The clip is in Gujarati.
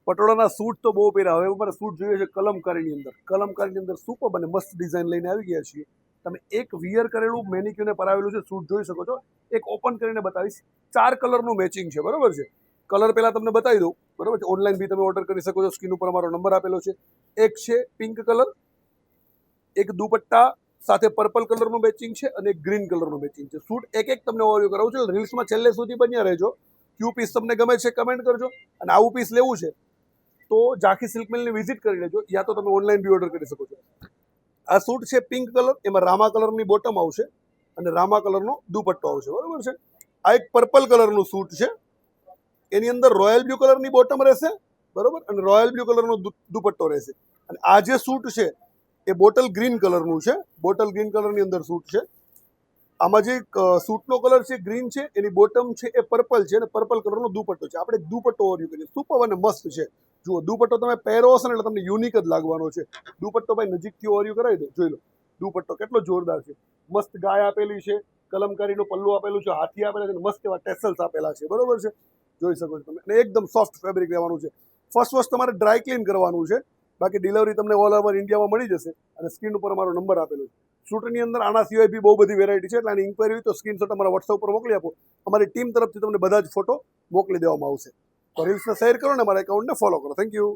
પટોળાના સૂટ તો બહુ પહેર્યા. હવે અમારે સૂટ જોઈએ છે કલમકારીની અંદર સુપર અને મસ્ત ડિઝાઇન લઈને આવી ગયા છીએ. તમે એક વિયર કરેલું મેનિક્યુને પરાવેલું છે સૂટ જોઈ શકો છો. એક ઓપન કરીને બતાવીશ. 4 કલરનું મેચિંગ છે, બરોબર છે. કલર પહેલા તમને બતાવી દઉં, બરોબર છે. ઓનલાઈન બી તમે ઓર્ડર કરી શકો છો. સ્ક્રીન ઉપર અમારો નંબર આપેલો છે. એક છે પિંક કલર, એક દુપટ્ટા સાથે પર્પલ કલરનું મેચિંગ છે અને એક ગ્રીન કલરનું મેચિંગ છે. સૂટ એક તમને ઓવરવ્યુ કરાવું છું. રીલ્સમાં છેલ્લે સુધી બન્યા રહેજો. ક્યુ પીસ તમને ગમે છે કમેન્ટ કરજો, અને આવું પીસ લેવું છે તો ઝાંખી સિલ્ક મિલની વિઝિટ કરી લેજો, યા તો તમે ઓનલાઈન બી ઓર્ડર કરી શકો છો. આ સૂટ છે પિંક કલર, એમાં રામા કલરની બોટમ આવશે અને રામા કલરનો દુપટ્ટો આવશે, બરોબર છે. આ એક પર્પલ કલરનું સૂટ છે, એની અંદર રોયલ બ્લુ કલરની બોટમ રહેશે, બરોબર, અને રોયલ બ્લુ કલરનો દુપટ્ટો રહેશે. અને આ જે સૂટ છે એ બોટલ ગ્રીન કલરનું છે. બોટલ ગ્રીન કલરની અંદર સૂટ છે. આમાં જે સૂટનો કલર છે ગ્રીન છે, એની બોટમ છે એ પર્પલ છે અને પર્પલ કલરનો દુપટ્ટો છે. આપણે દુપટ્ટો ઓવરવ્યુ કરીએ. સુપર અને મસ્ત છે. જુઓ, દુપટ્ટો તમે પહેરો હશો ને એટલે તમને યુનિક જ લાગવાનો છે. દુપટ્ટો ભાઈ નજીકથી ઓવરવ્યુ કરાવી દો, જોઈ લો દુપટ્ટો કેટલો જોરદાર છે. મસ્ત ગાય આપેલી છે, કલમકારીનું પલ્લું આપેલું છે, હાથી આપેલા છે, મસ્ત એવા ટેસલ્સ આપેલા છે, બરોબર છે. જોઈ શકો છો તમે. અને એકદમ સોફ્ટ ફેબ્રિક રહેવાનું છે. ફર્સ્ટ તમારે ડ્રાય ક્લીન કરવાનું છે. બાકી ડિલિવરી તમને ઓલ ઓવર ઇન્ડિયામાં મળી જશે. અને સ્ક્રીન ઉપર અમારો નંબર આપેલો છે. સૂટની અંદર આના સિવાય બી બહુ બધી વેરાયટી છે. એટલે આની ઇન્ક્વાયરી હોય તો સ્ક્રીનશોટ અમારા વોટ્સઅપ પર મોકલી આપો. અમારી ટીમ તરફથી તમને બધા જ ફોટો મોકલી દેવામાં આવશે. તો રીલ્સને શેર કરો ને અમારા એકાઉન્ટને ફોલો કરો. Thank you.